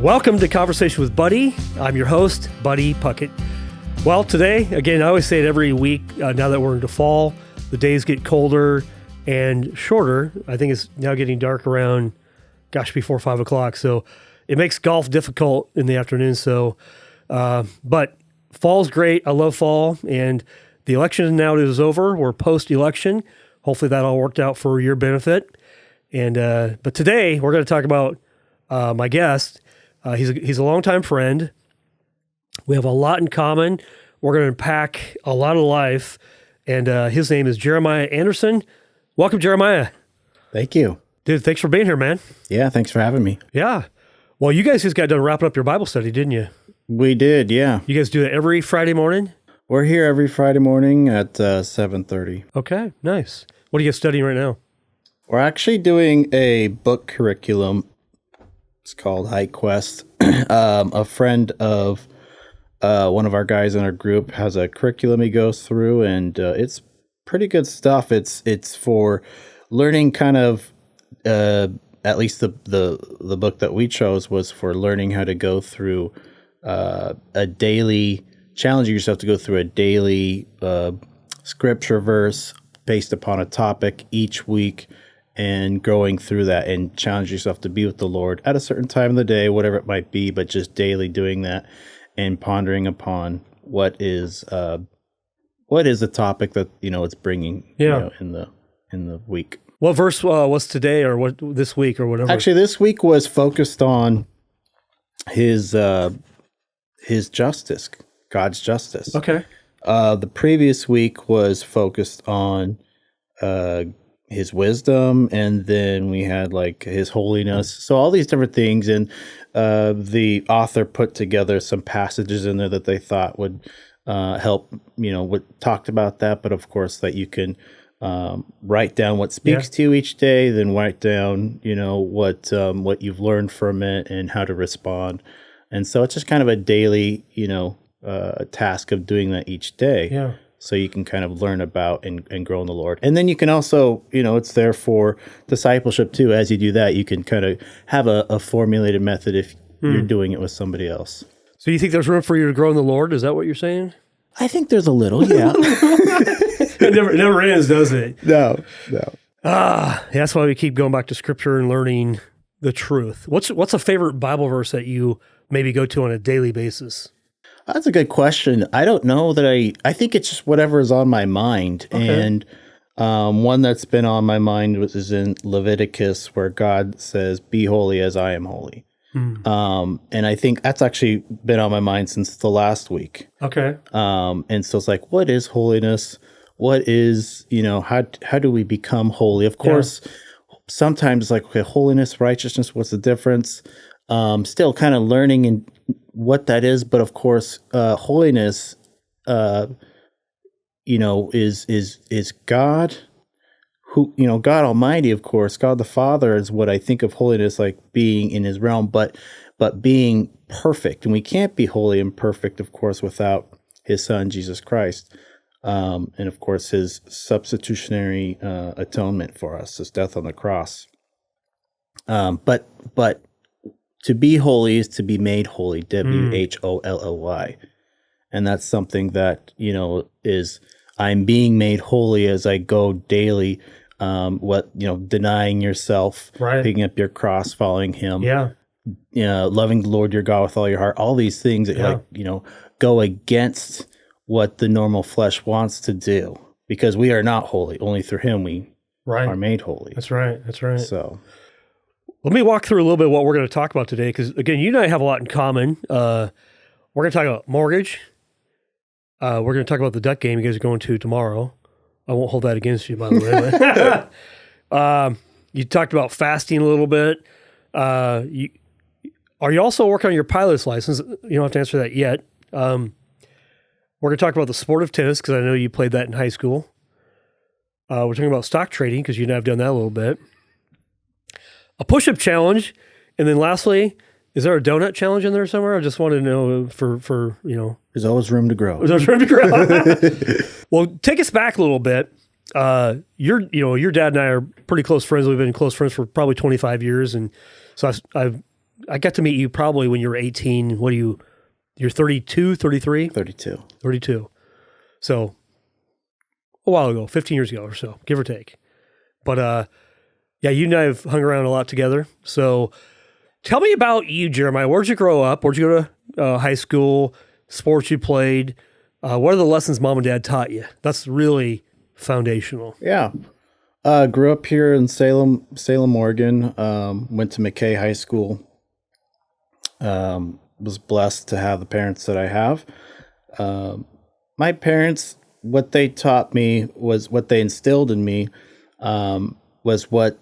Welcome to Conversation with Buddy. I'm your host, Buddy Puckett. Well, today, again, I always say it every week, now that we're into fall, the days get colder and shorter. I think it's now getting dark around, before 5 o'clock. So it makes golf difficult in the afternoon. So, but fall's great. I love fall. And the election now is over. We're post-election. Hopefully that all worked out for your benefit. And but today we're going to talk about my guest. He's a longtime friend. We have a lot in common. We're going to unpack a lot of life. And his name is Jeremiah Anderson. Welcome, Jeremiah. Thank you. Dude, thanks for being here, man. Yeah, thanks for having me. Yeah. Well, you guys just got done wrapping up your Bible study, didn't you? We did, yeah. You guys do it every Friday morning? We're here every Friday morning at 7:30. Okay, nice. What are you guys studying right now? We're actually doing a book curriculum. It's called High Quest. A friend of one of our guys in our group has a curriculum he goes through, and it's pretty good stuff. It's for learning kind of, at least the book that we chose was for learning how to go through challenging yourself to go through a daily scripture verse based upon a topic each week, and going through that and challenge yourself to be with the Lord at a certain time of the day, whatever it might be, but just daily doing that and pondering upon what is the topic that it's bringing in the week. What verse was today, or what this week, or whatever? Actually, this week was focused on his justice, God's justice. Okay. The previous week was focused on his wisdom, and then we had like his holiness. So all these different things, and the author put together some passages in there that they thought would help. What talked about that, but of course that you can write down what speaks to you each day, then write down what you've learned from it and how to respond. And so it's just kind of a daily task of doing that each day. Yeah. So you can kind of learn about and grow in the Lord. And then you can also, it's there for discipleship too. As you do that, you can kind of have a formulated method if you're doing it with somebody else. So you think there's room for you to grow in the Lord? Is that what you're saying? I think there's a little, yeah. It never ends, does it? No. That's why we keep going back to Scripture and learning the truth. What's a favorite Bible verse that you maybe go to on a daily basis? That's a good question. I don't know that I think it's just whatever is on my mind. Okay. And one that's been on my mind is in Leviticus, where God says, "Be holy as I am holy." And I think that's actually been on my mind since the last week. Okay. And so it's like, what is holiness? What is, how do we become holy? Of course, sometimes like, okay, holiness, righteousness, what's the difference? Still kind of learning and what that is, but of course, holiness, is God, who, God Almighty, of course, God the Father is what I think of holiness, like being in His realm, but being perfect, and we can't be holy and perfect, of course, without His Son Jesus Christ, and of course His substitutionary atonement for us, His death on the cross. But to be holy is to be made holy, WHOLLY. And that's something that, is I'm being made holy as I go daily, denying yourself, picking up your cross, following Him, loving the Lord your God with all your heart, all these things that go against what the normal flesh wants to do, because we are not holy. Only through Him we are made holy. That's right. So let me walk through a little bit of what we're going to talk about today, because, again, you and I have a lot in common. We're going to talk about mortgage. We're going to talk about the duck game you guys are going to tomorrow. I won't hold that against you, by the way. You talked about fasting a little bit. Are you also working on your pilot's license? You don't have to answer that yet. We're going to talk about the sport of tennis, because I know you played that in high school. We're talking about stock trading, because you and I have done that a little bit. A push-up challenge, and then lastly, is there a donut challenge in there somewhere? I just wanted to know for there's always room to grow. There's room to grow. Well, take us back a little bit. Your dad and I are pretty close friends. We've been close friends for probably 25 years, and so I've I got to meet you probably when you were 18. You're 32, 33? 32. 32. So a while ago, 15 years ago or so, give or take. But yeah, you and I have hung around a lot together. So tell me about you, Jeremiah. Where'd you grow up? Where'd you go to high school? Sports you played? What are the lessons mom and dad taught you? That's really foundational. Yeah. Grew up here in Salem, Oregon. Went to McKay High School. Was blessed to have the parents that I have. My parents, what they taught me was what they instilled in me, was what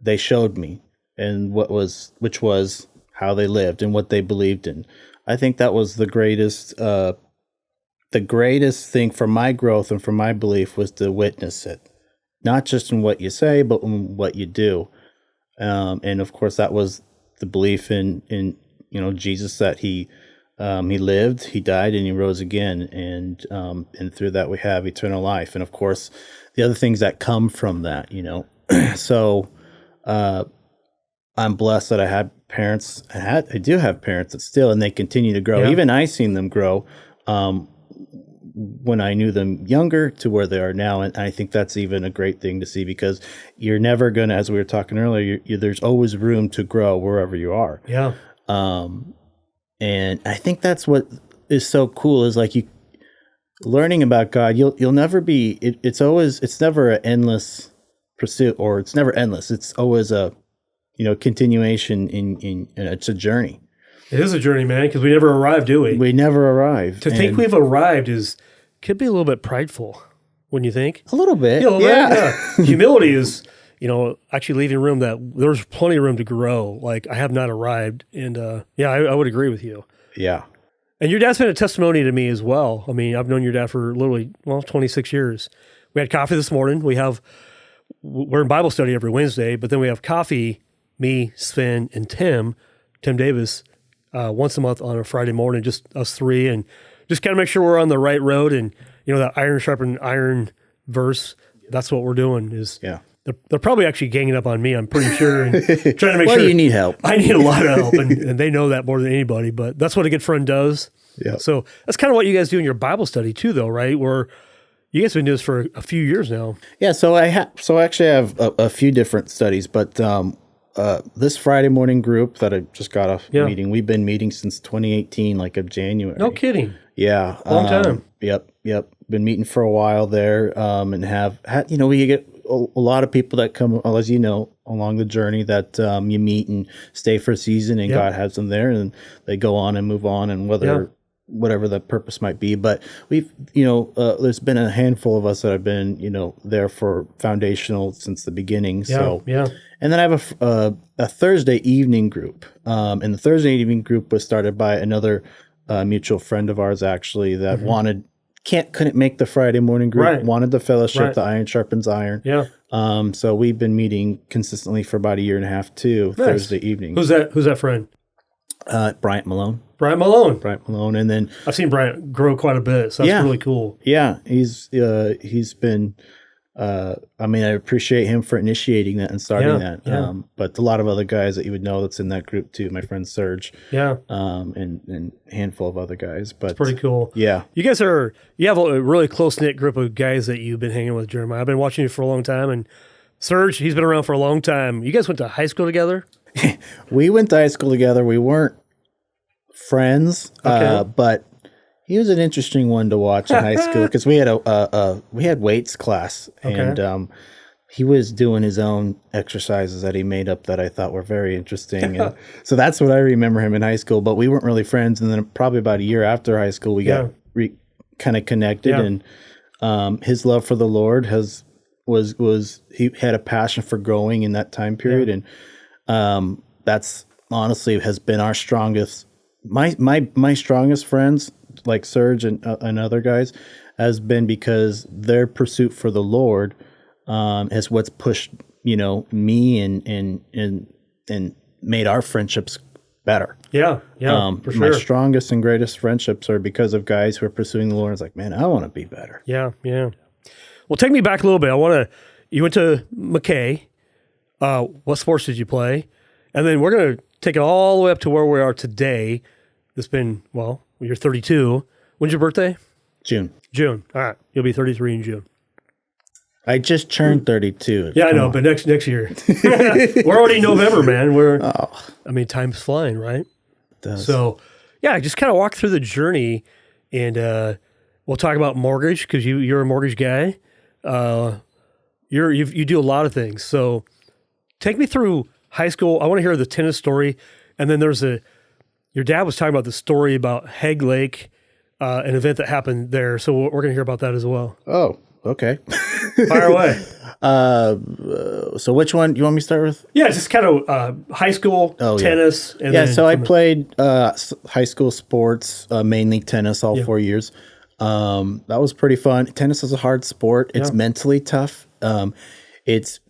they showed me, and which was how they lived and what they believed in. I think that was the greatest thing for my growth and for my belief was to witness it, not just in what you say, but in what you do. And of course, that was the belief in Jesus, that he lived, he died, and he rose again, and through that we have eternal life. And of course, the other things that come from that, So, I'm blessed that I had parents. I do have parents that still, and they continue to grow. Yeah. Even I seen them grow when I knew them younger to where they are now, and I think that's even a great thing to see, because you're never gonna, as we were talking earlier, there's always room to grow wherever you are. Yeah. And I think that's what is so cool is like you learning about God. You'll never be. It's never an endless pursuit, or it's never endless. It's always a continuation in it's a journey. It is a journey, man, because we never arrive, do we? We never arrive. To think we've arrived could be a little bit prideful, wouldn't you think? A little bit. Yeah. Humility is, actually leaving room that there's plenty of room to grow. Like, I have not arrived. And I would agree with you. Yeah. And your dad's been a testimony to me as well. I mean, I've known your dad for literally, 26 years. We had coffee this morning. We're in Bible study every Wednesday, but then we have coffee, me, Sven, and Tim Davis, once a month on a Friday morning, just us three, and just kind of make sure we're on the right road. And, that iron sharpened iron verse, that's what we're doing is, yeah. They're probably actually ganging up on me, I'm pretty sure, and trying to make sure. Well, you need help. I need a lot of help, and they know that more than anybody, but that's what a good friend does. Yeah. So that's kind of what you guys do in your Bible study too, though, right? Where you guys have been doing this for a few years now. Yeah, so I actually have a few different studies, but this Friday morning group that I just got off meeting, we've been meeting since 2018, like of January. No kidding. Yeah. Long time. Yep. Been meeting for a while there, and have had, we get a lot of people that come, as you know, along the journey that you meet and stay for a season, and God has them there, and they go on and move on, and whatever the purpose might be. But we've, there's been a handful of us that have been, there for foundational since the beginning. So, and then I have a Thursday evening group. And the Thursday evening group was started by another mutual friend of ours, actually, that couldn't make the Friday morning group, wanted the fellowship, the iron sharpens iron. Yeah. So we've been meeting consistently for about a year and a half too, Thursday evenings. Who's that friend? Bryant Malone. Bryant Malone. And then I've seen Bryant grow quite a bit. So that's really cool. Yeah. He's been, I appreciate him for initiating that and starting that. Yeah. But a lot of other guys that you would know that's in that group too. My friend Serge. Yeah. And a handful of other guys. But it's pretty cool. Yeah. You guys you have a really close-knit group of guys that you've been hanging with, Jeremiah. I've been watching you for a long time, and Serge, he's been around for a long time. You guys went to high school together? We went to high school together. We weren't friends, but he was an interesting one to watch in high school because we had weights class, and he was doing his own exercises that he made up that I thought were very interesting. And so that's what I remember him in high school, but we weren't really friends. And then probably about a year after high school, we got kind of connected, and his love for the Lord was he had a passion for growing in that time period. And that's honestly has been our strongest, my strongest friends, like Serge and other guys, has been because their pursuit for the Lord is what's pushed, me and made our friendships better. Yeah. For sure. My strongest and greatest friendships are because of guys who are pursuing the Lord. It's like, man, I want to be better. Yeah. Well, take me back a little bit. You went to McKay. What sports did you play? And then we're going to take it all the way up to where we are today. It's been, well, you're 32. When's your birthday? June. June. All right. You'll be 33 in June. I just turned 32. Yeah, I know, but next year. We're already in November, man. I mean, time's flying, right? It does. So, yeah, just kind of walk through the journey, and we'll talk about mortgage because you're a mortgage guy. You do a lot of things. So, take me through high school. I want to hear the tennis story, and then your dad was talking about the story about Hegg Lake, an event that happened there. So we're going to hear about that as well. Oh, okay. Fire away. So which one do you want me to start with? Yeah, just kind of high school tennis. Yeah, and so I played high school sports, mainly tennis, all 4 years. That was pretty fun. Tennis is a hard sport. It's mentally tough. It's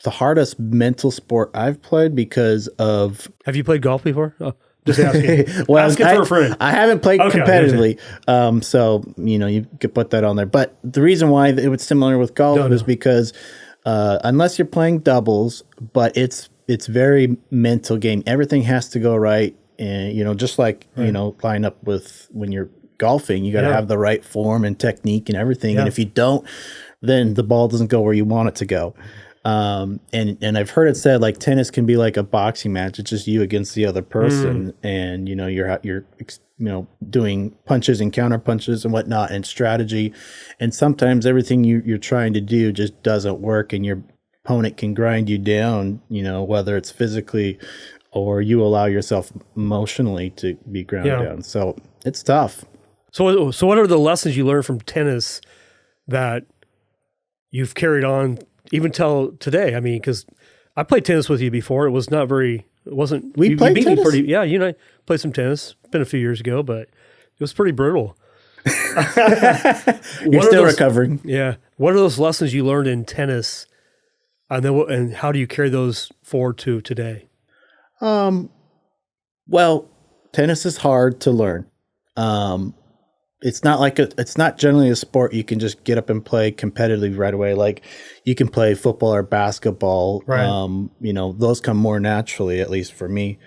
the hardest mental sport I've played because of... Have you played golf before? Oh, just asking. Well, asking for a friend. I haven't played competitively, so you could put that on there. But the reason why it was similar with golf is because unless you're playing doubles, but it's very mental game. Everything has to go right, and just like line up with when you're golfing, you got to have the right form and technique and everything. And if you don't, then the ball doesn't go where you want it to go. And I've heard it said like tennis can be like a boxing match. It's just you against the other person, and you're doing punches and counter punches and whatnot and strategy, and sometimes everything you're trying to do just doesn't work, and your opponent can grind you down. Whether it's physically or you allow yourself emotionally to be ground down. So it's tough. So what are the lessons you learned from tennis that you've carried on even till today? I mean, because I played tennis with you before. It wasn't. We played tennis? Yeah, you and I played some tennis. It's been a few years ago, but it was pretty brutal. You're still recovering. Yeah. What are those lessons you learned in tennis, and how do you carry those forward to today? Well, tennis is hard to learn. It's not generally a sport you can just get up and play competitively right away. Like you can play football or basketball. Right. Those come more naturally, at least for me.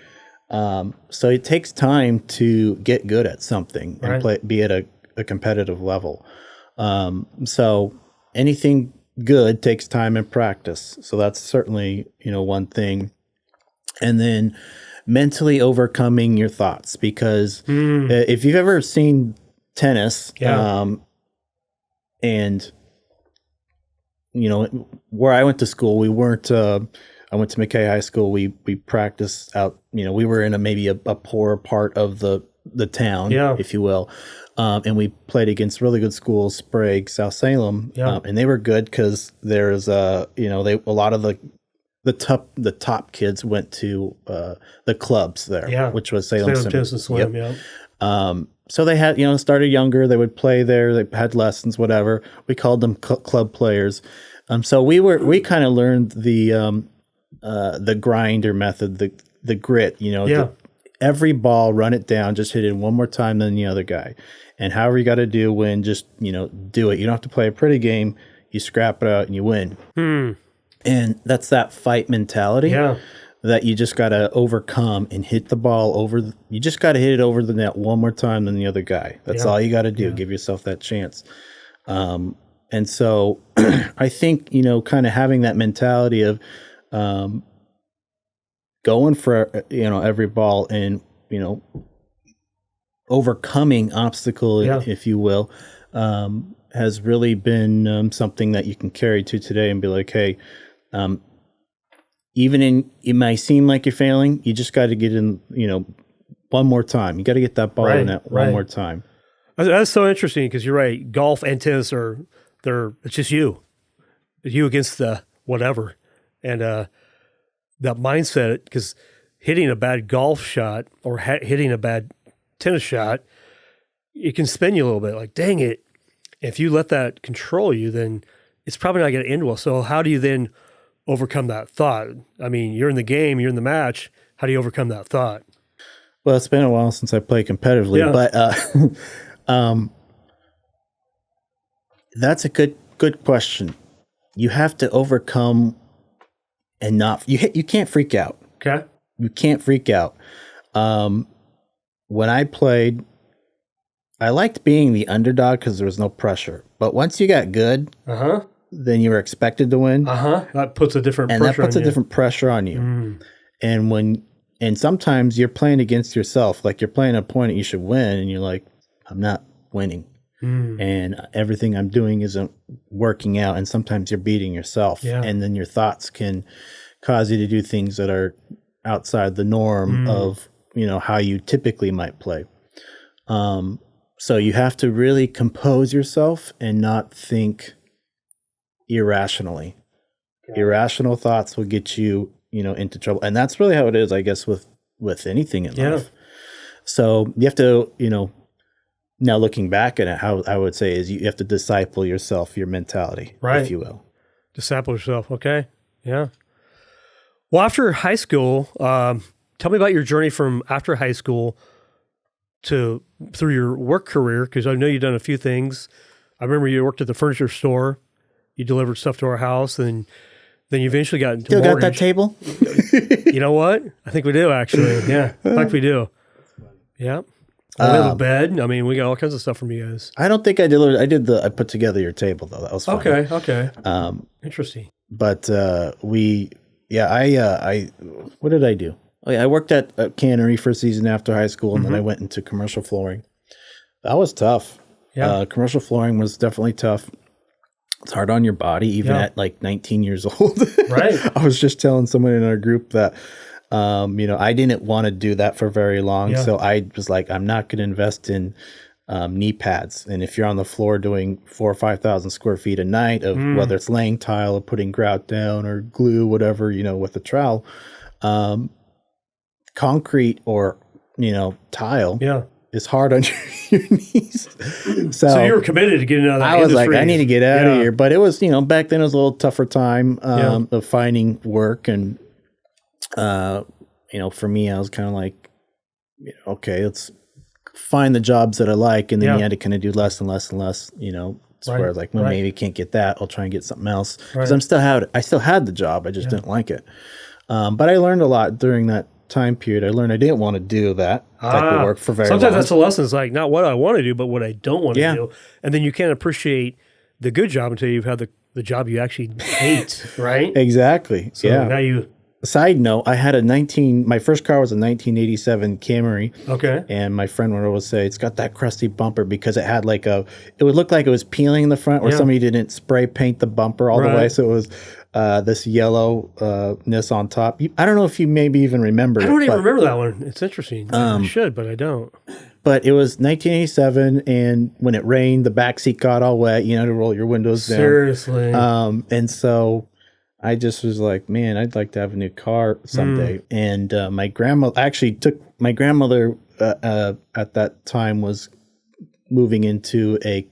So it takes time to get good at something and be at a competitive level. So anything good takes time and practice. So that's certainly, one thing. And then mentally overcoming your thoughts, because if you've ever seen tennis, and where I went to school, we weren't. I went to McKay High School. We practiced out. We were in maybe a poor part of the town, if you will, and we played against really good schools, Sprague, South Salem, and they were good because there's a lot of the top kids went to the clubs there, which was Salem Tennis and Swim. So they had, started younger. They would play there. They had lessons, whatever. We called them club players. So we kind of learned the grinder method, the grit. Every ball, run it down, just hit it one more time than the other guy, and however you got to do, win. Just do it. You don't have to play a pretty game. You scrap it out and you win. And that's that fight mentality. That you just got to overcome and hit the ball you just got to hit it over the net one more time than the other guy. That's all you got to do. Give yourself that chance. And so I think, kind of having that mentality of going for, every ball and, overcoming obstacle, if you will, has really been something that you can carry to today and be like, hey, it might seem like you're failing. You just got to get in, one more time. You got to get that ball in that one more time. That's so interesting because you're right. Golf and tennis it's just you against the whatever. And that mindset, because hitting a bad golf shot or hitting a bad tennis shot, it can spin you a little bit. Like, dang it. If you let that control you, then it's probably not going to end well. So how do you then overcome that thought? I mean, you're in the game, you're in the match. How do you overcome that thought? Well, it's been a while since I played competitively, but that's a good question. You have to overcome and you can't freak out. Okay. you can't freak out. When I played, I liked being the underdog because there was no pressure. But once you got good, then you were expected to win. That puts a different and pressure that puts on a you. different pressure on you. And sometimes you're playing against yourself. Like you're playing a point that you should win, and you're like, I'm not winning. And everything I'm doing isn't working out. And sometimes you're beating yourself. Yeah. And then your thoughts can cause you to do things that are outside the norm of, how you typically might play. So you have to really compose yourself and not think irrationally. Irrational thoughts will get you, into trouble. And that's really how it is, I guess, with anything in life. So you have to, now looking back at it, how I would say is you have to disciple yourself, your mentality, if you will. Disciple yourself. Okay. Yeah. Well, after high school, tell me about your journey from after high school to through your work career, because I know you've done a few things. I remember you worked at the furniture store. You delivered stuff to our house, and then you eventually got into Still mortgage. got that table? You know what? I think we do, actually. Yeah. In fact, we do. Yeah. We have a bed. I mean, we got all kinds of stuff from you guys. I don't think I delivered. I put together your table, though. That was fun. Okay. Interesting. But what did I do? Oh, yeah, I worked at a cannery for a season after high school, and then I went into commercial flooring. That was tough. Yeah. Commercial flooring was definitely tough. It's hard on your body, even at like 19 years old. Right. I was just telling someone in our group that, I didn't want to do that for very long. Yeah. So I was like, I'm not going to invest in knee pads. And if you're on the floor doing 4,000 or 5,000 square feet a night of whether it's laying tile or putting grout down or glue, whatever, with a trowel, concrete or, tile is hard on your knees. So you were committed to getting out of that I was industry. like, I need to get out of here. But it was, back then it was a little tougher time of finding work. And, for me, I was kind of like, okay, let's find the jobs that I like. And then you had to kind of do less and less and less, as far as like, well, maybe can't get that. I'll try and get something else. Because I still had the job. I just didn't like it. But I learned a lot during that time period. I learned I didn't want to do that type of work for very long. Sometimes that's the lesson. It's like not what I want to do, but what I don't want to do. And then you can't appreciate the good job until you've had the job you actually hate, right? Exactly. So now you... Side note, I had my first car was a 1987 Camry. Okay. And my friend would always say, it's got that crusty bumper because it had it would look like it was peeling in the front or somebody didn't spray paint the bumper all the way. So it was this yellowness on top. I don't know if you maybe even remember it. I don't even remember that one. It's interesting. I should, but I don't. But it was 1987, and when it rained, the back seat got all wet. You know, to roll your windows down. Seriously. And so I just was like, man, I'd like to have a new car someday. And my grandmother at that time was moving into a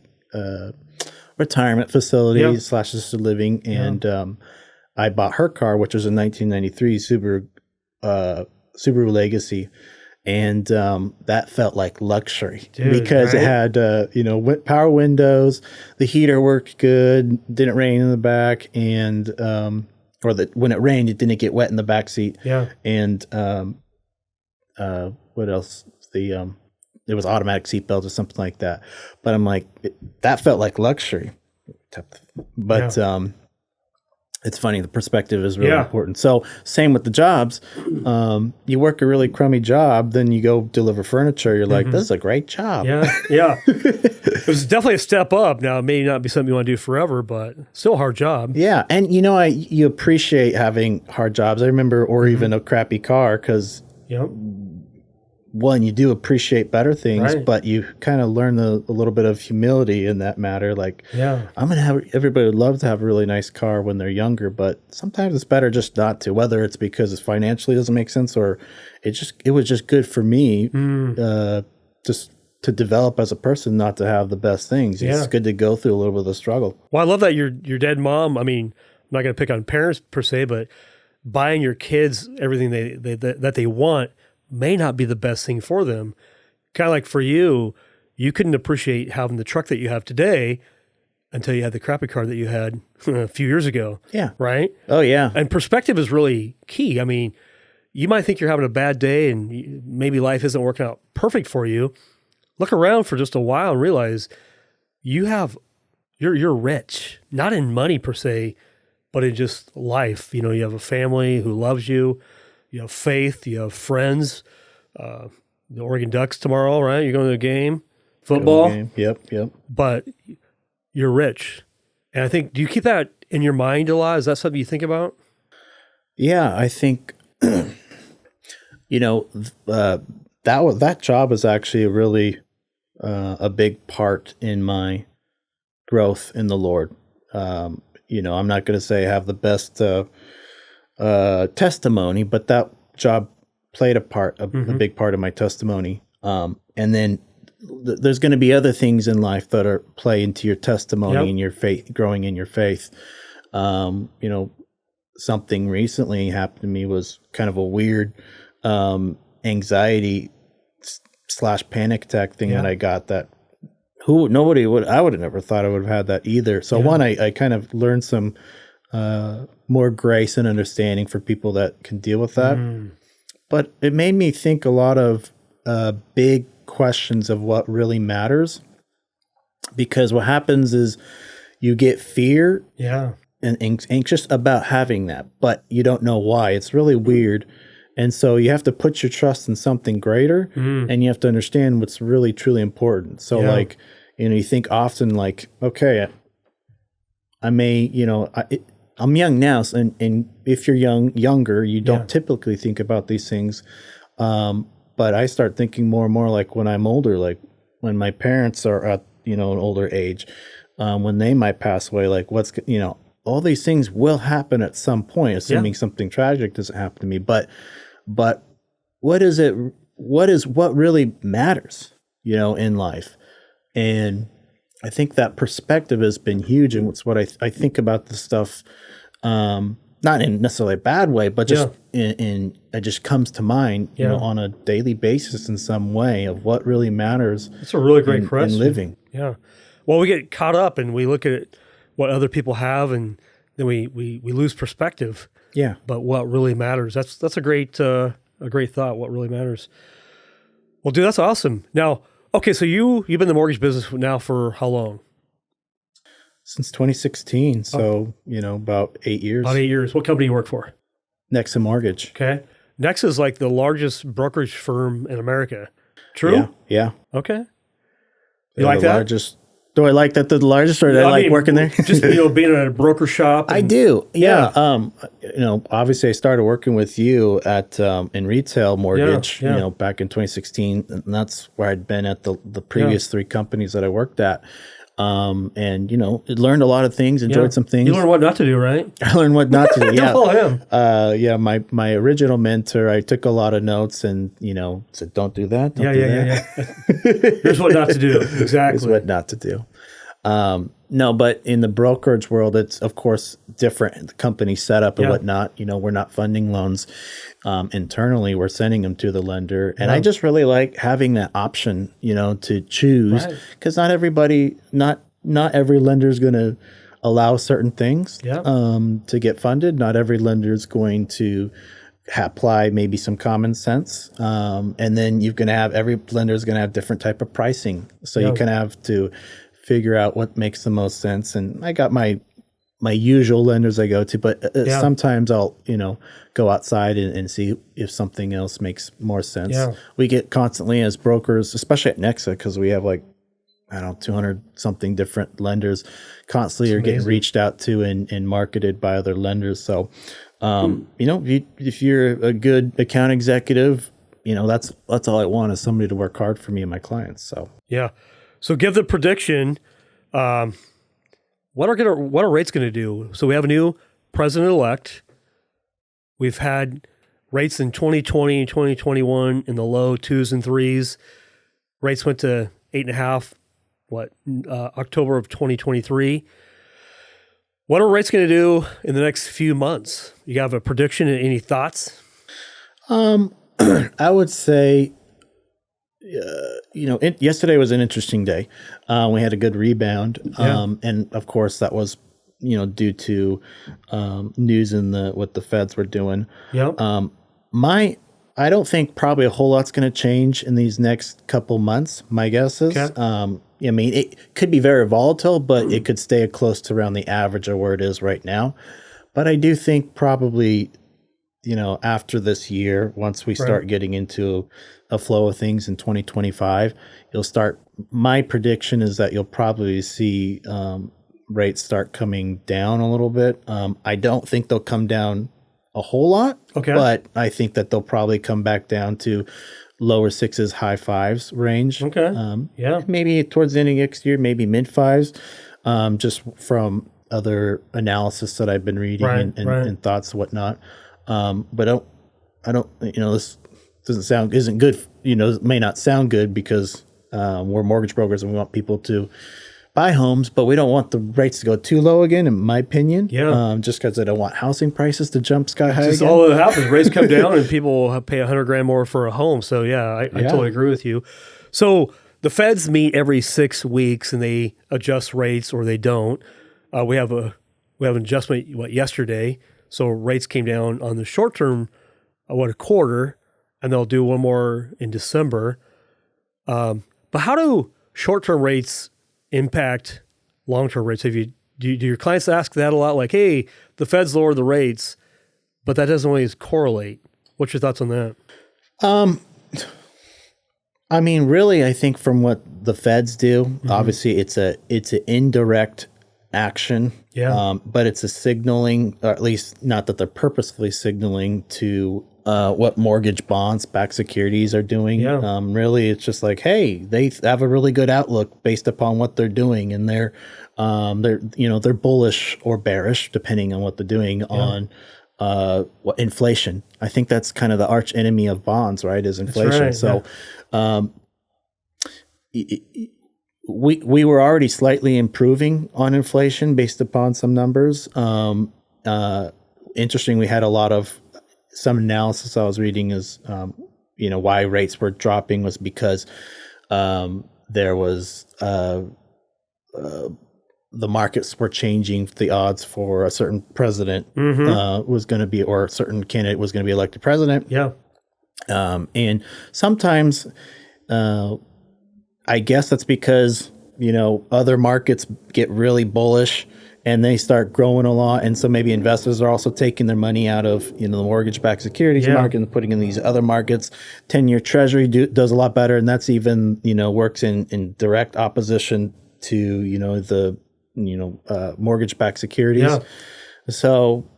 retirement facility / assisted living, and I bought her car, which was a 1993 Subaru Legacy. And that felt like luxury because it had, power windows, the heater worked good, didn't rain in the back, and when it rained, it didn't get wet in the back seat. Yeah. And what else? There was automatic seatbelts or something like that. But I'm like, that felt like luxury. But it's funny. The perspective is really important. So same with the jobs. You work a really crummy job, then you go deliver furniture. You're like, this is a great job. Yeah. It was definitely a step up. Now, it may not be something you want to do forever, but still a hard job. Yeah. And, you appreciate having hard jobs. I remember, or even a crappy car, because one, you do appreciate better things, but you kind of learn a little bit of humility in that matter. Like, everybody would love to have a really nice car when they're younger, but sometimes it's better just not to, whether it's because it financially doesn't make sense or it was just good for me just to develop as a person, not to have the best things. It's good to go through a little bit of the struggle. Well, I love that your dad and mom, I mean, I'm not going to pick on parents per se, but buying your kids everything that they want may not be the best thing for them. Kind of like for you, you couldn't appreciate having the truck that you have today until you had the crappy car that you had a few years ago. Yeah. Right? Oh, yeah. And perspective is really key. I mean, you might think you're having a bad day and maybe life isn't working out perfect for you. Look around for just a while and realize you're rich, not in money per se, but in just life. You have a family who loves you. You have faith. You have friends. The Oregon Ducks tomorrow, right? You're going to a game, football. Yep. But you're rich. And I think, do you keep that in your mind a lot? Is that something you think about? Yeah, I think, that job was actually really a big part in my growth in the Lord. I'm not going to say I have the best testimony, but that job played a big part of my testimony. And then there's going to be other things in life that are play into your testimony and your faith, growing in your faith. Something recently happened to me was kind of a weird anxiety / panic attack thing that I got that I would have never thought I would have had that either. So one, I kind of learned some more grace and understanding for people that can deal with that. But it made me think a lot of big questions of what really matters, because what happens is you get fear and anxious about having that, but you don't know why. It's really weird. And so you have to put your trust in something greater, and you have to understand what's really, truly important. So you think often like, okay, I may, I'm young now. And if you're younger, you don't typically think about these things. But I start thinking more and more like when I'm older, like when my parents are at, an older age, when they might pass away, like all these things will happen at some point, assuming something tragic doesn't happen to me. But what really matters, in life? And I think that perspective has been huge. And it's what I think about this stuff, not in necessarily a bad way, but just it just comes to mind, on a daily basis in some way of what really matters. That's a really great question. In living. Yeah. Well, we get caught up and we look at what other people have, and then we lose perspective. Yeah. But what really matters? That's a great thought. What really matters? Well, dude, that's awesome. Now, okay, so you've been in the mortgage business now for how long? Since 2016, so about 8 years. About 8 years. What company do you work for? Nexa Mortgage. Okay. Nexa is like the largest brokerage firm in America. True? Yeah. Okay. You like that? Largest. Do I like that they're the largest, or do I like working there? Just being at a broker shop. I do. Yeah. Obviously I started working with you at in retail mortgage, back in 2016, and that's where I'd been at the previous 3 companies that I worked at. And learned a lot of things, enjoyed some things. You learned what not to do, right? I learned what not to do. Yeah. Don't follow him. My original mentor, I took a lot of notes and, said, don't do that. Don't do that. Here's what not to do. Exactly. Here's what not to do. No, but in the brokerage world, it's of course different. The company setup and whatnot, we're not funding loans, internally, we're sending them to the lender. And I just really like having that option, to choose, because not every lender is going to allow certain things, to get funded. Not every lender is going to apply maybe some common sense. And then you're going to have, every lender is going to have different type of pricing. So you kind of have to figure out what makes the most sense. And I got my usual lenders I go to, but sometimes I'll, go outside and see if something else makes more sense. Yeah. We get constantly as brokers, especially at Nexa, because we have 200 something different lenders constantly are getting reached out to and marketed by other lenders. So, if you're a good account executive, that's all I want, is somebody to work hard for me and my clients. So, yeah. So give the prediction. What are rates going to do? So we have a new president-elect. We've had rates in 2020 and 2021 in the low 2s and 3s. Rates went to 8.5. October of 2023. What are rates going to do in the next few months? You have a prediction and any thoughts? I would say, yesterday was an interesting day. We had a good rebound. And of course that was, due to news in what the feds were doing. I don't think probably a whole lot's going to change in these next couple months. My guess is, Okay. I mean, it could be very volatile, but it could stay close to around the average of where it is right now. But I do think probably, after this year, once we start getting into a flow of things in 2025, my prediction is that you'll probably see rates start coming down a little bit. I don't think they'll come down a whole lot, but I think that they'll probably come back down to lower sixes, high fives range. Maybe towards the end of next year, maybe mid fives, just from other analysis that I've been reading and thoughts and whatnot. But I don't, this isn't good, it may not sound good because we're mortgage brokers and we want people to buy homes, but we don't want the rates to go too low again, in my opinion. Just because I don't want housing prices to jump sky high again. All that happens, rates come down and people will pay $100,000 more for a home. So I totally agree with you. So the feds meet every 6 weeks and they adjust rates or they don't. We have an adjustment yesterday. So rates came down on the short term, a quarter, and they'll do one more in December. But how do short term rates impact long-term rates? Do your clients ask that a lot? Like, hey, the Fed's lowered the rates, but that doesn't always correlate. What's your thoughts on that? I mean, really, I think from what the Feds do, obviously it's an indirect action. But it's a signaling, or at least not that they're purposefully signaling to what mortgage bonds, backed securities are doing. Really, it's just like, hey, they have a really good outlook based upon what they're doing, and they're bullish or bearish depending on what they're doing on inflation. I think that's kind of the arch enemy of bonds, right? Is inflation. So, we were already slightly improving on inflation based upon some numbers. Interesting, we had a lot of some analysis I was reading is, why rates were dropping was because there was the markets were changing the odds for a certain president was going to be, or a certain candidate was going to be elected president. And sometimes I guess that's because, other markets get really bullish and they start growing a lot. And so maybe investors are also taking their money out of, the mortgage-backed securities market and putting in these other markets. 10-year treasury does a lot better. And that's even, works in direct opposition to, the, mortgage-backed securities. So,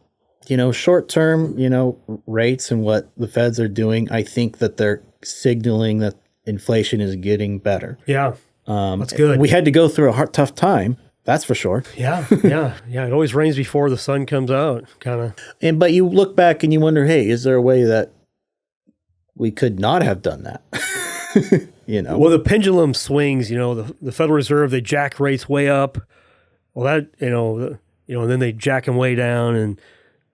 short-term, rates and what the Feds are doing, I think that they're signaling that inflation is getting better. That's good. We had to go through a tough time. That's for sure. It always rains before the sun comes out, kind of. But you look back and you wonder, hey, is there a way that we could not have done that? Well, the pendulum swings. The Federal Reserve, they jack rates way up. Well, that and then they jack them way down, and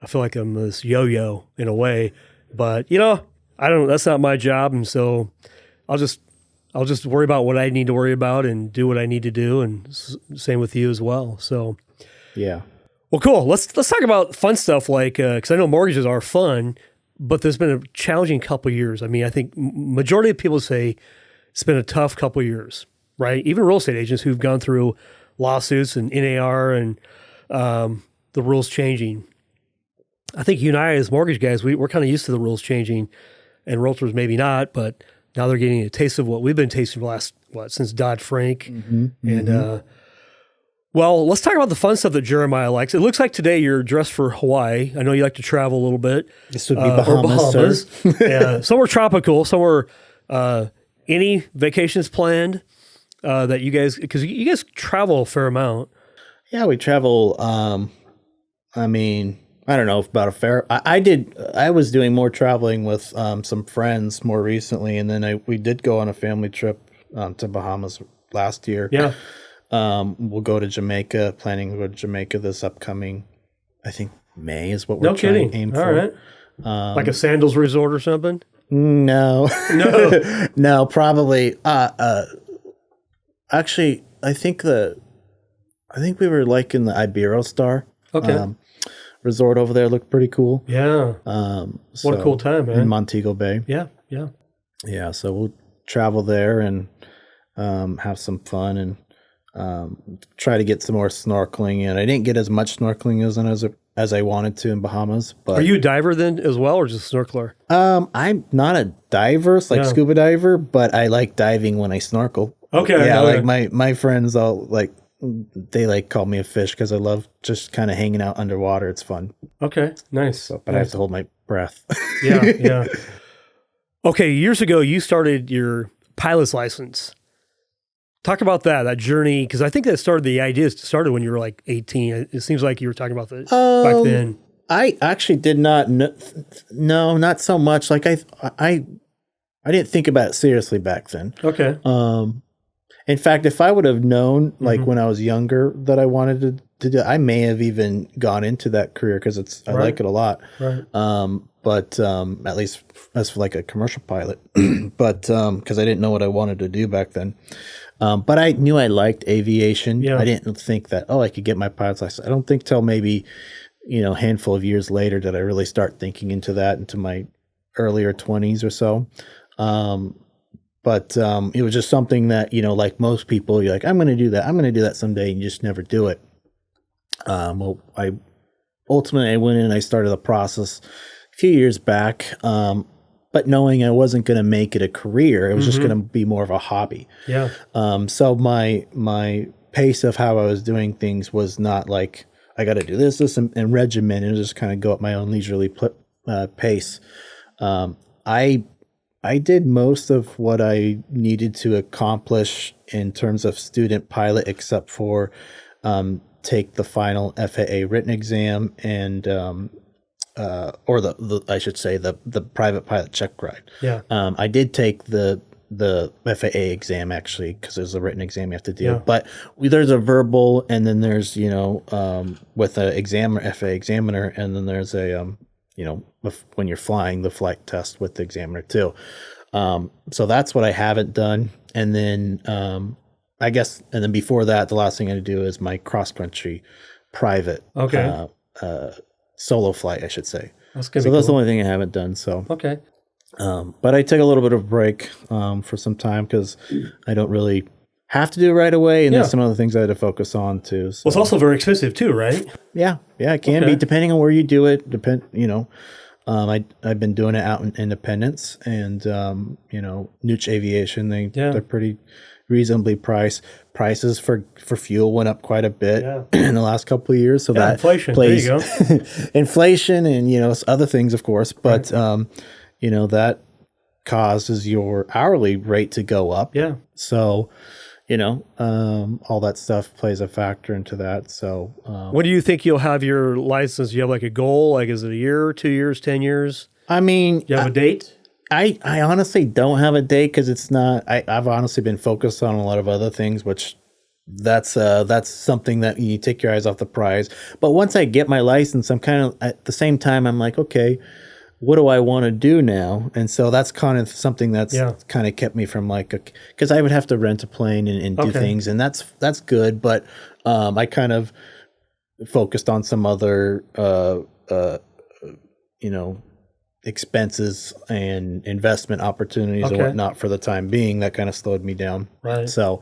I feel like I'm this yo-yo in a way. But I don't. That's not my job, and so I'll just worry about what I need to worry about and do what I need to do, and same with you as well. So, well, cool. Let's talk about fun stuff, like because I know mortgages are fun, but there's been a challenging couple of years. I mean, I think majority of people say it's been a tough couple of years, right? Even real estate agents who've gone through lawsuits and NAR and the rules changing. I think you and I, as mortgage guys, we're kind of used to the rules changing, and realtors maybe not, but now they're getting a taste of what we've been tasting for the last, since Dodd-Frank. And, well, let's talk about the fun stuff that Jeremiah likes. It looks like today you're dressed for Hawaii. I know you like to travel a little bit. This would be Bahamas. Yeah, somewhere tropical, somewhere, any vacations planned that you guys, because you guys travel a fair amount. Yeah, we travel, I don't know about a fair. I was doing more traveling with some friends more recently, and then we did go on a family trip to Bahamas last year. We'll go to Jamaica. Planning to go to Jamaica this upcoming, I think May is what we're trying to aim for. All right. Like a sandals resort or something? No, no, probably. Actually, I think we were like in the Iberostar. resort over there looked pretty cool. Yeah. What a cool time, man. In Montego Bay. Yeah. Yeah, so we'll travel there and have some fun and try to get some more snorkeling in. I didn't get as much snorkeling as I wanted to in Bahamas. But are you a diver then as well, or just a snorkeler? I'm not a diver, scuba diver, but I like diving when I snorkel. Okay. Yeah, like my friends all they call me a fish because I love just kind of hanging out underwater. It's fun. Okay, nice. So, but I have to hold my breath. Yeah. Okay, years ago you started your pilot's license. Talk about that journey, because I think the idea started when you were like 18. It seems like you were talking about that back then. I actually did not. No, not so much. Like I didn't think about it seriously back then. Okay. In fact, if I would have known, like when I was younger, that I wanted to do, I may have even gone into that career because I like it a lot. Right. But at least as for like a commercial pilot, but because I didn't know what I wanted to do back then. But I knew I liked aviation. Yeah. I didn't think that, I could get my pilot's license. I don't think till maybe, a handful of years later did I really start thinking into that, into my earlier 20s or so. But it was just something that, like most people, you're like, I'm going to do that. I'm going to do that someday. And you just never do it. Well, I went in and I started the process a few years back. But knowing I wasn't going to make it a career, it was just going to be more of a hobby. Yeah. So my pace of how I was doing things was not like, I got to do this, and regimen, and just kind of go at my own leisurely pace. I did most of what I needed to accomplish in terms of student pilot, except for take the final FAA written exam and or I should say the private pilot check ride. Yeah. I did take the FAA exam actually, because there's a written exam you have to do. Yeah. But there's a verbal, and then there's with an examiner, FAA examiner, and then there's a when you're flying, the flight test with the examiner too. So that's what I haven't done. And then I guess, and then before that, the last thing I do is my cross country private solo flight, I should say. That's the only thing I haven't done. So okay. But I took a little bit of a break for some time because I don't really have to do it right away, and there's some other things I had to focus on too. So. Well, it's also very expensive too, right? Yeah, it can be depending on where you do it. I've been doing it out in Independence and Nooch Aviation. They're pretty reasonably priced. Prices for fuel went up quite a bit in the last couple of years. So that inflation. plays There you go. inflation and other things, of course, but that causes your hourly rate to go up. Yeah. So. All that stuff plays a factor into that. So, when do you think you'll have your license? Do you have like a goal? Like, is it a year, 2 years, 10 years? I mean, do you have a date? I honestly don't have a date because it's not. I've honestly been focused on a lot of other things, which that's something that you take your eyes off the prize. But once I get my license, I'm kind of at the same time. I'm like, okay, what do I want to do now? And so that's kind of something that's kind of kept me from because I would have to rent a plane and do things, and that's good. But I kind of focused on some other, expenses and investment opportunities and whatnot for the time being. That kind of slowed me down. Right. So,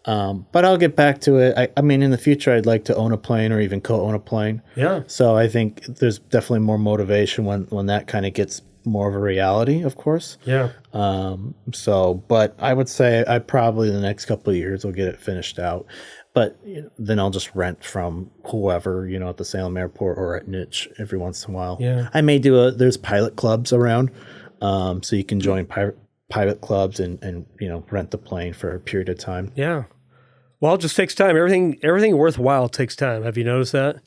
but I'll get back to it. I mean, in the future, I'd like to own a plane or even co-own a plane. Yeah. So I think there's definitely more motivation when that kind of gets more of a reality, of course. Yeah. But I would say I probably in the next couple of years will get it finished out. But then I'll just rent from whoever, at the Salem Airport or at Niche every once in a while. Yeah. I may there's pilot clubs around, so you can join pilot clubs and rent the plane for a period of time. Yeah. Well, it just takes time. Everything worthwhile takes time. Have you noticed that?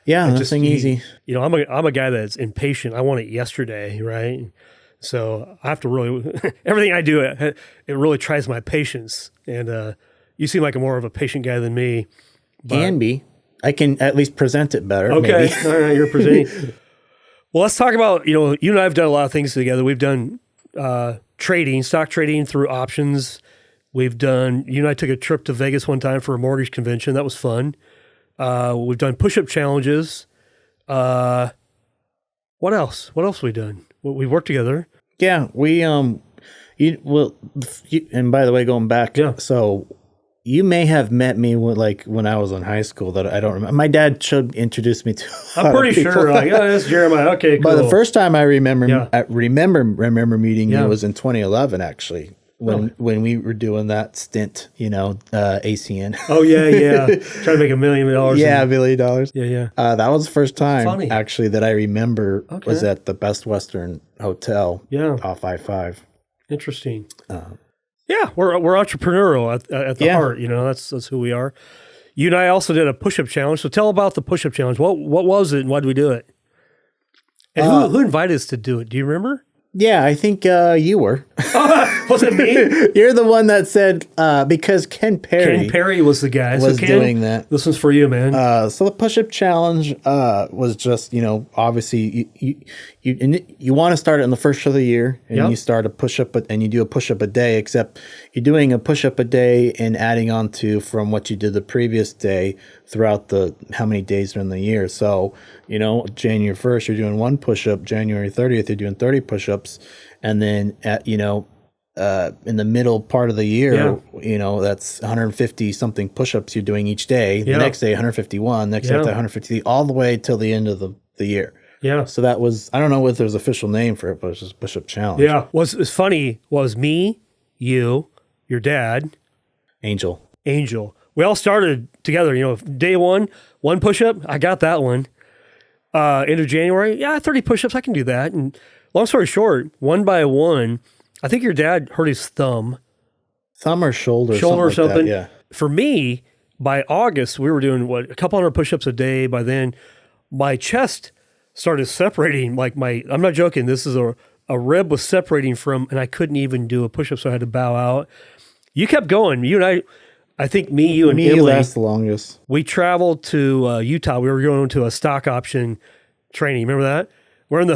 Yeah, nothing easy. I'm a guy that's impatient. I want it yesterday, right? So I have to really everything I do it really tries my patience. And you seem like more of a patient guy than me. Can be. I can at least present it better. Okay, maybe. All right, you're presenting. Well, let's talk about you and I have done a lot of things together. We've done stock trading through options. We've done, you and I took a trip to Vegas one time for a mortgage convention. That was fun. We've done push-up challenges. What else? What else we done? We worked together. Yeah, and by the way, going back, so you may have met me when I was in high school that I don't remember. My dad introduced me to. I'm pretty sure. Like, oh, that's Jeremiah. Okay, cool. But the first time I remember meeting you was in 2011, actually. When we were doing that stint, ACN. Oh, yeah. Trying to make $1 million. Yeah, $1 million. Yeah. That was the first time, actually, that I remember was at the Best Western Hotel off I-5. Interesting. Yeah, we're entrepreneurial at the heart. That's who we are. You and I also did a push-up challenge. So tell about the push-up challenge. What was it and why did we do it? And who invited us to do it? Do you remember? Yeah, I think you were. Was it me? You're the one that said, because Ken Perry was the guy. Was doing that. This one's for you, man. So the push-up challenge was just, obviously you want to start it on the first of the year, and you start a push-up, and you do a push-up a day, except you're doing a push-up a day and adding on to from what you did the previous day throughout how many days are in the year. So, January 1st, you're doing 1 push-up. January 30th, you're doing 30 push-ups. And then, in the middle part of the year, that's 150 something push-ups you're doing each day. The next day, 151. Next day, 150, all the way till the end of the year. Yeah. So that was, I don't know if there's an official name for it, but it was just push-up challenge. Yeah. What's funny was me, you, your dad. Angel. We all started together, day 1 push-up. I got that one. End of January, 30 push-ups. I can do that. And long story short, one by one, I think your dad hurt his thumb. Thumb or shoulder or something. Yeah. For me, by August, we were doing a couple hundred push-ups a day. By then, my chest started separating. I'm not joking. This is a rib was separating from, and I couldn't even do a push-up, so I had to bow out. You kept going. You and I think you and Emily. Last the longest. We traveled to Utah. We were going to a stock option training. Remember that? We're in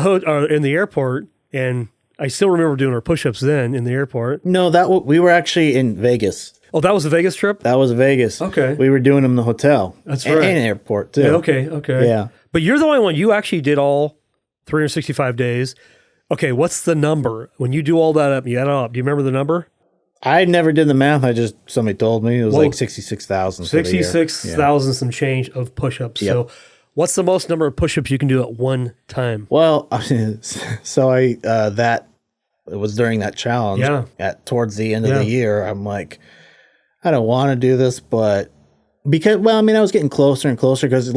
the airport, and I still remember doing our push-ups then in the airport. No, we were actually in Vegas. Oh, that was a Vegas trip? That was Vegas. Okay. We were doing them in the hotel. That's right. And airport, too. Yeah, okay. Yeah. But you're the only one. You actually did all 365 days. Okay, what's the number? When you do all that up, you add it up. Do you remember the number? I never did the math. Somebody told me. It was like 66,000. 66,000 some change of push-ups. Yep. So what's the most number of push-ups you can do at one time? Well, so it was during that challenge. Yeah. Towards the end of the year, I'm like, I don't want to do this, but I was getting closer and closer because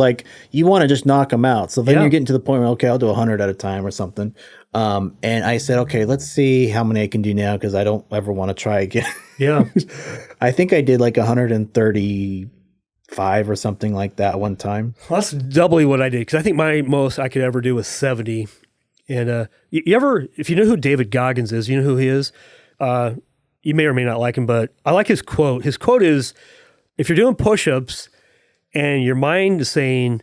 you want to just knock them out. So then you're getting to the point where, okay, I'll do 100 at a time or something. And I said, okay, let's see how many I can do now because I don't ever want to try again. Yeah. I think I did 135 or something like that one time. Well, that's doubly what I did because I think my most I could ever do was 70. And if you know who David Goggins is, you know who he is? You may or may not like him, but I like his quote. His quote is, if you're doing push-ups and your mind is saying,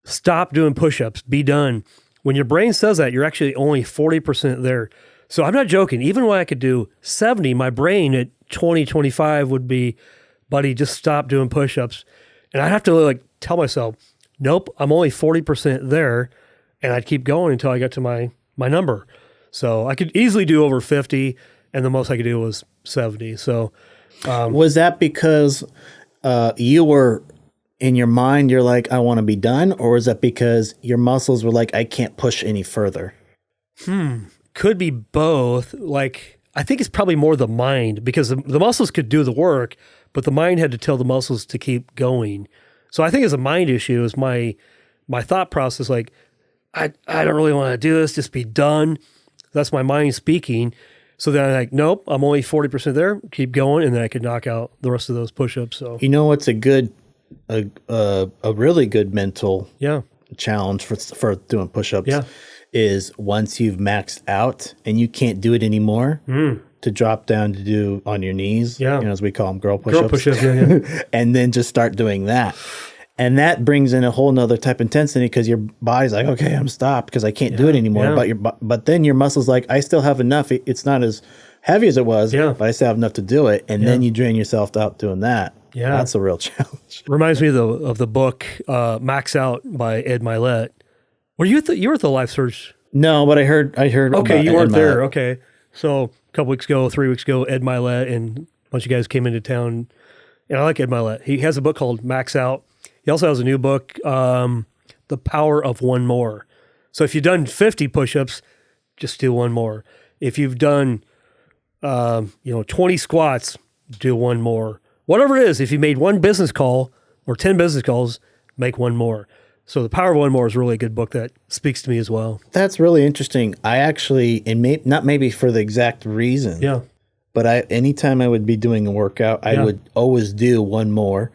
stop doing push-ups, be done. When your brain says that, you're actually only 40% there. So I'm not joking. Even when I could do 70, my brain at 20, 25 would be, buddy, just stop doing push-ups. And I'd have to tell myself, nope, I'm only 40% there. And I'd keep going until I got to my number. So I could easily do over 50, and the most I could do was 70. So was that because you were in your mind, you're like, I want to be done? Or was that because your muscles were like, I can't push any further? Could be both. I think it's probably more the mind because the muscles could do the work, but the mind had to tell the muscles to keep going. So I think it's a mind issue is my thought process. I don't really want to do this, just be done. That's my mind speaking. So then I'm like, nope, I'm only 40% there, keep going, and then I could knock out the rest of those push-ups. So what's a really good mental challenge for doing push-ups is once you've maxed out and you can't do it anymore, to drop down to do on your knees, as we call them, girl push-ups. And then just start doing that. And that brings in a whole nother type of intensity because your body's like, okay, I'm stopped because I can't do it anymore. But then your muscle's like, I still have enough. It's not as heavy as it was, Yeah. but I still have enough to do it. And then you drain yourself out doing that. Yeah. That's a real challenge. Reminds me of the book Max Out by Ed Milet. Were you you were at the Life Surge? No, but I heard. Okay, about you it weren't in my- there. Okay. So a couple weeks ago, 3 weeks ago, Ed Milet and a bunch of guys came into town. And I like Ed Milet. He has a book called Max Out. He also has a new book, The Power of One More. So if you've done 50 push-ups, just do one more. If you've done 20 squats, do one more. Whatever it is, if you made one business call or 10 business calls, make one more. So The Power of One More is really a good book that speaks to me as well. That's really interesting. I actually, not maybe for the exact reason, Yeah. but anytime I would be doing a workout, I would always do one more.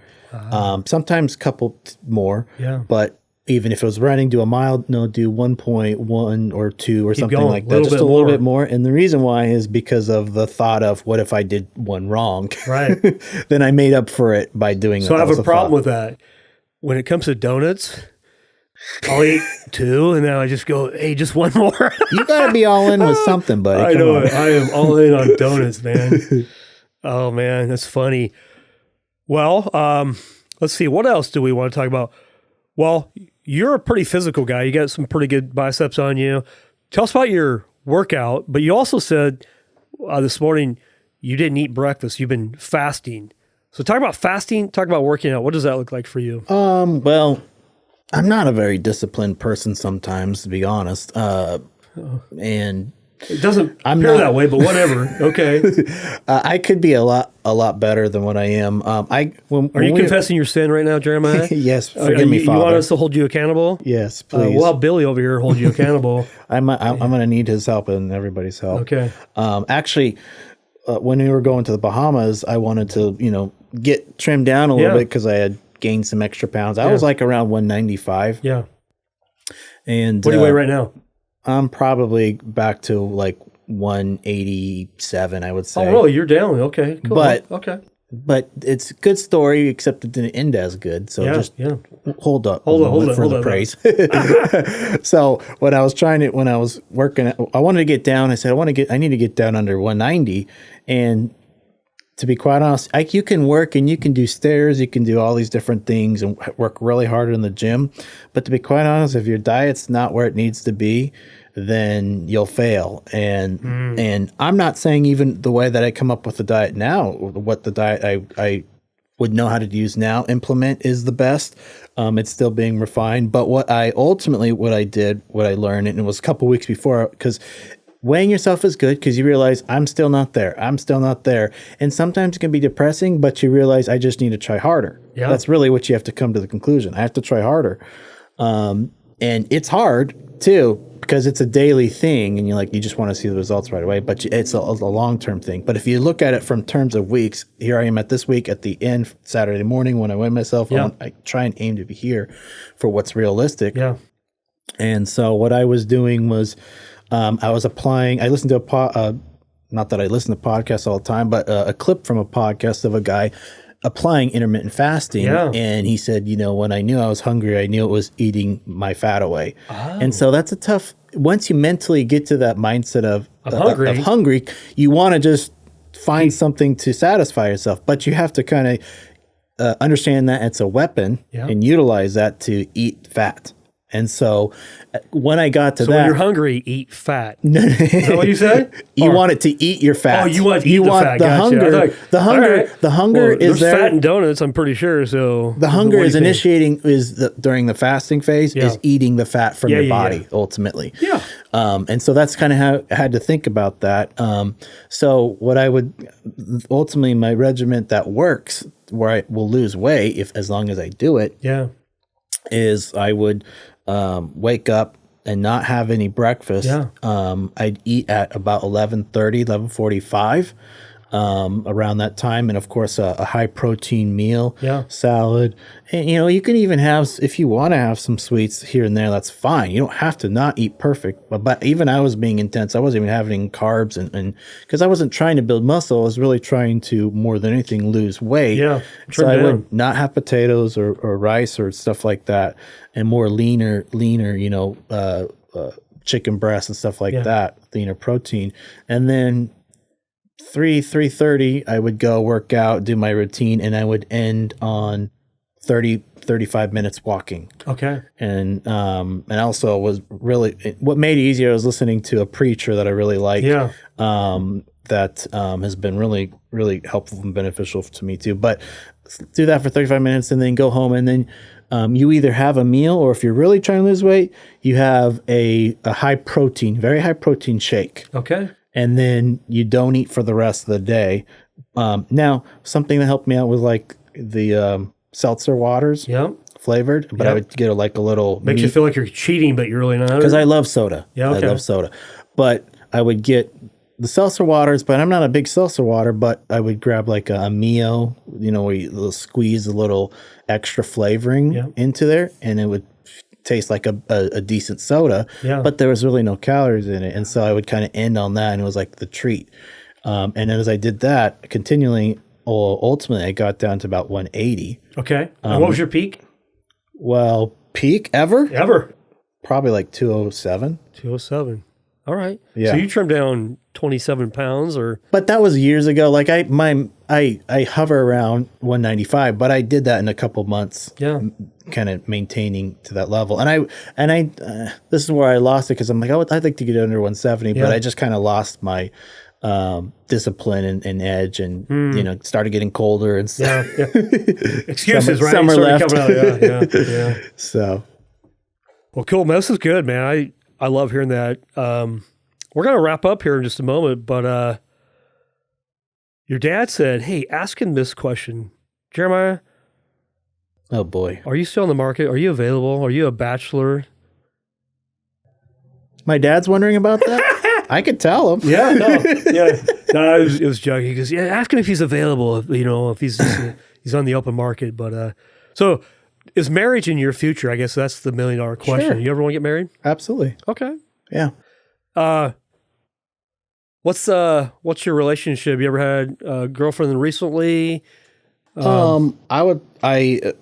Sometimes a couple more. Yeah. But even if it was running, do a mile, do 1.1 or 2 or something going, like that. Just a little bit more. And the reason why is because of the thought of what if I did one wrong? Right. Then I made up for it by doing So it. I have a problem with that. When it comes to donuts, I'll eat 2 and then I just go, hey, just one more. You got to be all in with something, buddy. I Come know on. it. I am all in on donuts, man. Oh, man, that's funny. Well, let's see. What else do we want to talk about? Well, you're a pretty physical guy. You got some pretty good biceps on you. Tell us about your workout. But you also said this morning you didn't eat breakfast. You've been fasting. So talk about fasting. Talk about working out. What does that look like for you? Well, I'm not a very disciplined person sometimes, to be honest. And It doesn't appear that way, but whatever. Okay. I could be a lot better than what I am. Are you confessing your sin right now, Jeremiah? Yes, forgive me, Father. You want us to hold you accountable? Yes, please. We'll have Billy over here hold you accountable. I'm going to need his help and everybody's help. Okay. Actually, when we were going to the Bahamas, I wanted to, get trimmed down a little bit because I had gained some extra pounds. I was like around 195. Yeah. And What do you weigh right now? I'm probably back to like 187, I would say. Oh, really? You're down. Okay. Cool. Okay. But it's a good story, except it didn't end as good. So hold up for the praise. So when I was working, I wanted to get down. I said, I need to get down under 190. And to be quite honest, you can work and you can do stairs, you can do all these different things and work really hard in the gym. But to be quite honest, if your diet's not where it needs to be, then you'll fail. And I'm not saying even the way that I come up with the diet now, what the diet I would know how to use now, implement is the best. It's still being refined. But what I learned, and it was a couple weeks before, because weighing yourself is good because you realize I'm still not there. And sometimes it can be depressing, but you realize I just need to try harder. Yeah. That's really what you have to come to the conclusion. I have to try harder. And it's hard too, because it's a daily thing and you just want to see the results right away, but it's a long-term thing. But if you look at it from terms of weeks, here I am at this week at the end, Saturday morning when I weigh myself, I try and aim to be here for what's realistic. Yeah. And so what I was doing was, I listened to not that I listen to podcasts all the time, but a clip from a podcast of a guy applying intermittent fasting. Yeah. And he said, when I knew I was hungry, I knew it was eating my fat away. Oh. And so that's once you mentally get to that mindset of hungry, you want to just find something to satisfy yourself, but you have to kind of understand that it's a weapon and utilize that to eat fat. And so when I got to that, when you're hungry, eat fat. Is that what you said? You want it to eat your fat. Oh, you want to eat the fat. The hunger. The hunger is there. There's fat in donuts, I'm pretty sure. So the hunger is during the fasting phase is eating the fat from your body ultimately. Yeah. And so that's kind of how I had to think about that. So what I would ultimately, my regimen that works where I will lose weight as long as I do it. Yeah. Is I would wake up and not have any breakfast. Yeah. I'd eat at about 11:30, 11:45, around that time. And of course, a high protein meal, salad. And, you can even have, if you want to have some sweets here and there, that's fine. You don't have to not eat perfect. But even I was being intense. I wasn't even having carbs and because I wasn't trying to build muscle. I was really trying to, more than anything, lose weight. Yeah. So I would not have potatoes or rice or stuff like that, and more leaner, chicken breast and stuff like that, leaner protein. And then 3:30, I would go work out, do my routine, and I would end on 35 minutes walking. Okay. And also was really, what made it easier, I was listening to a preacher that I really like. Yeah. That has been really, really helpful and beneficial to me too. But do that for 35 minutes and then go home. And then you either have a meal, or if you're really trying to lose weight, you have a high protein, very high protein shake. Okay. And then you don't eat for the rest of the day. Now, something that helped me out was like the seltzer waters. Yeah. Flavored, but I would get like a little makes you feel like you're cheating, but you're really not. Because I love soda. Yeah, okay. I love soda. But I would get the seltzer waters, but I'm not a big seltzer water, but I would grab like a Mio, where you squeeze a little extra flavoring into there, and it would taste like a decent soda, but there was really no calories in it. And so I would kind of end on that, and it was like the treat. And then as I did that continually, ultimately I got down to about 180. Okay. And what was your peak? Well, peak ever? Ever. Probably like 207. 207. All right. Yeah. So you trimmed down 27 pounds or? But that was years ago. Like I hover around 195, but I did that in a couple months. Yeah. Kind of maintaining to that level. And I this is where I lost it, because I'm like, I'd like to get under 170, but I just kind of lost my discipline and edge, and started getting colder and stuff. Yeah. Excuses, right? Summer left. Coming out. Yeah. So, well, cool, man. This is good, man. I love hearing that. We're gonna wrap up here in just a moment, but your dad said, "Hey, ask him this question, Jeremiah. Oh boy, are you still in the market? Are you available? Are you a bachelor?" My dad's wondering about that. I could tell him. Yeah, no, it was joking. He goes, ask him if he's available, if he's on the open market. But so is marriage in your future? I guess that's the $1 million question. Sure. You ever want to get married? Absolutely. Okay. Yeah. What's your relationship? You ever had a girlfriend recently? I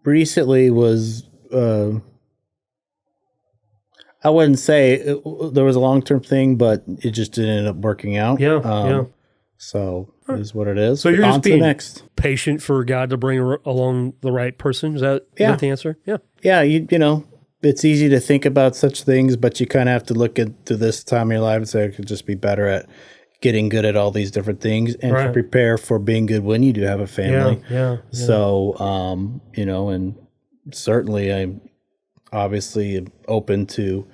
recently was, I wouldn't say there was a long-term thing, but it just didn't end up working out. Yeah. So it is what it is. So you're on just to being the next. patient for God to bring along the right person. Is that the answer? Yeah. Yeah. It's easy to think about such things, but you kind of have to look into this time of your life and say, I could just be better at getting good at all these different things, and to prepare for being good when you do have a family. Yeah. So, and certainly I'm obviously open to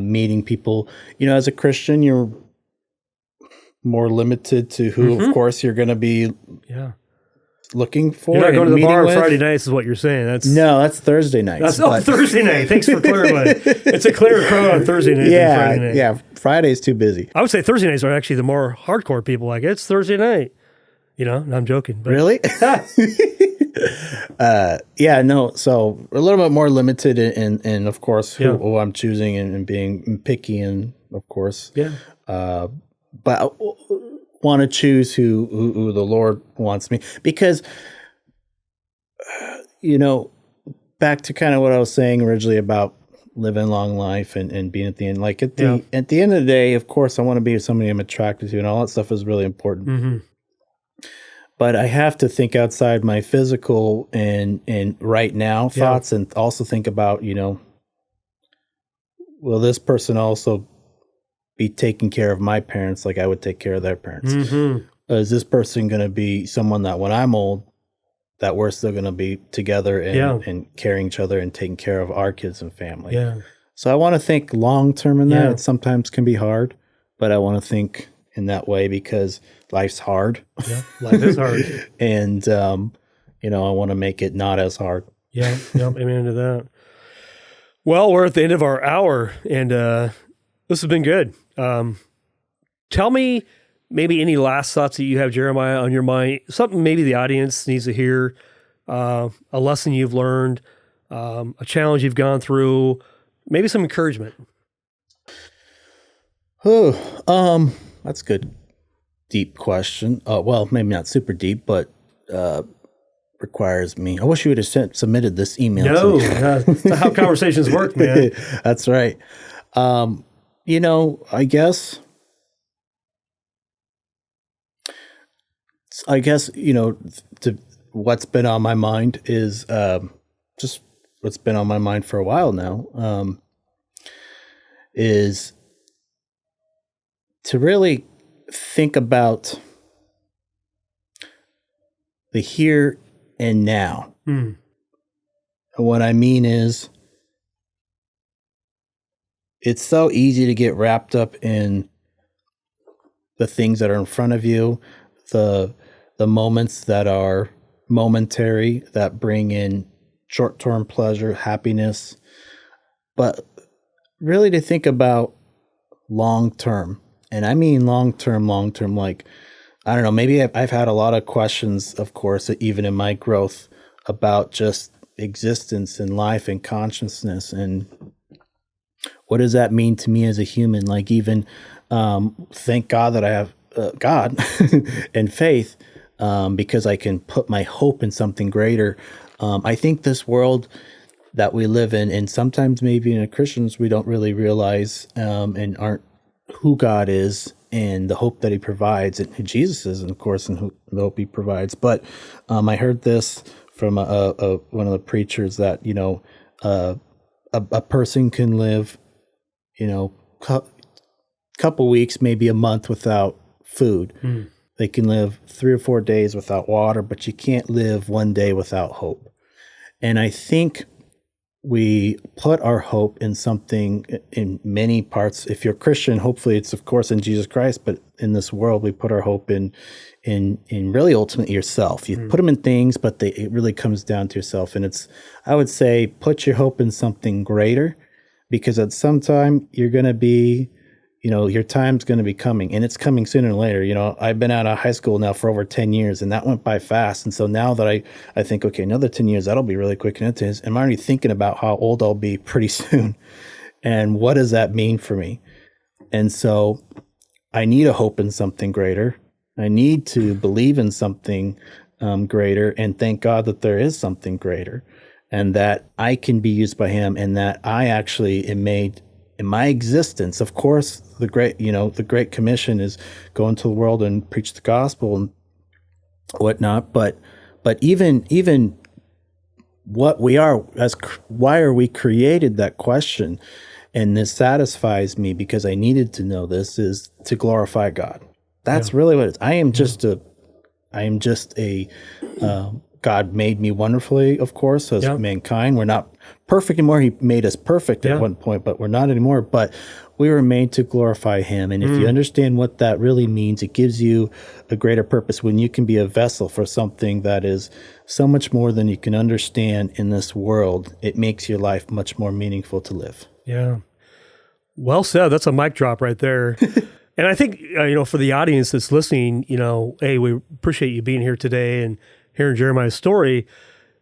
meeting people. As a Christian, you're more limited to who, of course, you're going to be looking for. You're not going to the bar on with. Friday nights is what you're saying. That's Thursday nights. That's Thursday night. Thanks for clarifying. It's a clearer crowd on Thursday night than Friday night. Yeah, Friday's too busy. I would say Thursday nights are actually the more hardcore people. Like, it's Thursday night. No, I'm joking. But. Really? So a little bit more limited in of course, who I'm choosing and being picky, and of course. Yeah. But I want to choose who the Lord wants me, because, back to kind of what I was saying originally about living a long life and being at the end, like at the end of the day, of course, I want to be with somebody I'm attracted to, and all that stuff is really important. Mm-hmm. But I have to think outside my physical and right now thoughts, and also think about, will this person also be taking care of my parents like I would take care of their parents? Mm-hmm. Is this person going to be someone that when I'm old, that we're still going to be together and carrying each other and taking care of our kids and family? Yeah. So I want to think long term in that. It sometimes can be hard, but I want to think in that way because life's hard. Yeah, life is hard. And, I want to make it not as hard. Yeah, amen to that. Well, we're at the end of our hour, and this has been good. Tell me maybe any last thoughts that you have, Jeremiah, on your mind, something maybe the audience needs to hear, a lesson you've learned, a challenge you've gone through, maybe some encouragement. Oh, that's a good, deep question. Well, maybe not super deep, but requires me. I wish you would have submitted this email. No, that's not how conversations work, man. That's right. I guess I guess, what's been on my mind is just what's been on my mind for a while now, is to really think about the here and now. And what I mean is, it's so easy to get wrapped up in the things that are in front of you, the moments that are momentary, that bring in short-term pleasure, happiness, but really to think about long-term. And I mean long-term, like, I don't know, maybe I've had a lot of questions, of course, even in my growth, about just existence and life and consciousness, and what does that mean to me as a human? Like, even thank God that I have God and faith, because I can put my hope in something greater. I think this world that we live in, and sometimes maybe in Christians we don't really realize and aren't who God is and the hope that he provides, and who Jesus is, and of course, and who the hope he provides. But I heard this from one of the preachers that, a person can live, couple weeks, maybe a month without food. They can live 3 or 4 days without water, but you can't live 1 day without hope. And I think we put our hope in something in many parts. If you're Christian, hopefully it's of course in Jesus Christ, but in this world we put our hope in really ultimately yourself. You put them in things, but it really comes down to yourself. And I would say, put your hope in something greater, because at some time you're going to be, your time's going to be coming, and it's coming sooner or later. I've been out of high school now for over 10 years, and that went by fast. And so now that I think, okay, another 10 years, that'll be really quick. And I'm already thinking about how old I'll be pretty soon. And what does that mean for me? And so I need a hope in something greater. I need to believe in something greater, and thank God that there is something greater, and that I can be used by him, and that I actually am made in my existence. Of course, the Great Commission is go into the world and preach the gospel and whatnot. But even what we are, why are we created? That question, and this satisfies me because I needed to know this, is to glorify God. That's really what it is. I am just a God made me wonderfully, of course, as mankind. We're not perfect anymore. He made us perfect at one point, but we're not anymore. But we were made to glorify him. And if you understand what that really means, it gives you a greater purpose when you can be a vessel for something that is so much more than you can understand in this world. It makes your life much more meaningful to live. Yeah. Well said. That's a mic drop right there. And I think, for the audience that's listening, hey, we appreciate you being here today and hearing Jeremiah's story.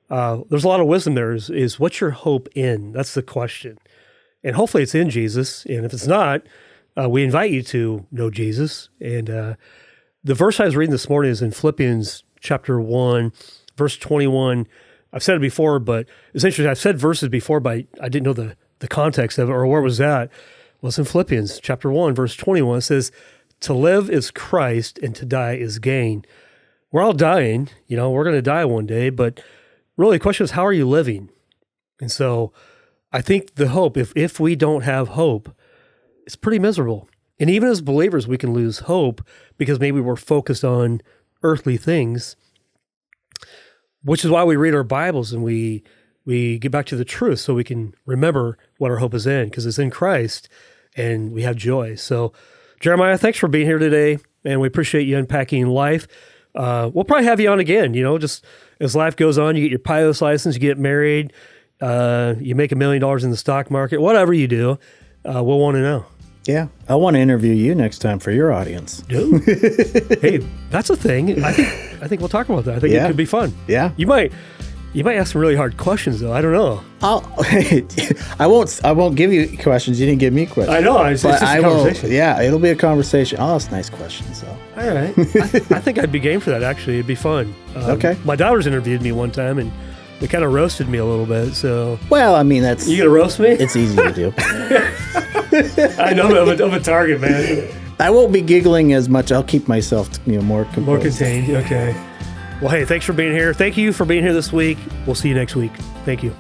There's a lot of wisdom there. Is what's your hope in? That's the question. And hopefully it's in Jesus. And if it's not, we invite you to know Jesus. And the verse I was reading this morning is in Philippians chapter 1, verse 21. I've said it before, but it's interesting. I've said verses before, but I didn't know the context of it, or where was that? Well, it's in Philippians chapter 1, verse 21. It says, to live is Christ and to die is gain. We're all dying, we're going to die one day, but really the question is, how are you living? And so I think the hope, if we don't have hope, it's pretty miserable. And even as believers, we can lose hope because maybe we're focused on earthly things, which is why we read our Bibles and we get back to the truth so we can remember what our hope is in, because it's in Christ and we have joy. So Jeremiah, thanks for being here today, and we appreciate you unpacking life. We'll probably have you on again, just as life goes on, you get your pilot's license, you get married, you make $1 million in the stock market, whatever you do, we'll want to know. Yeah, I want to interview you next time for your audience. Dude. Hey, that's a thing. I think we'll talk about that. I think it could be fun. Yeah. You might ask some really hard questions, though. I don't know. I won't give you questions. You didn't give me questions. I know. It's just a conversation. Yeah, it'll be a conversation. I'll ask nice questions, though. All right. I think I'd be game for that, actually. It'd be fun. Okay. My daughters interviewed me one time, and they kind of roasted me a little bit. So. Well, I mean, that's... You going to roast me? It's easy to do. I know. I'm a target, man. I won't be giggling as much. I'll keep myself, more composed. More contained. Okay. Well, hey, thanks for being here. Thank you for being here this week. We'll see you next week. Thank you.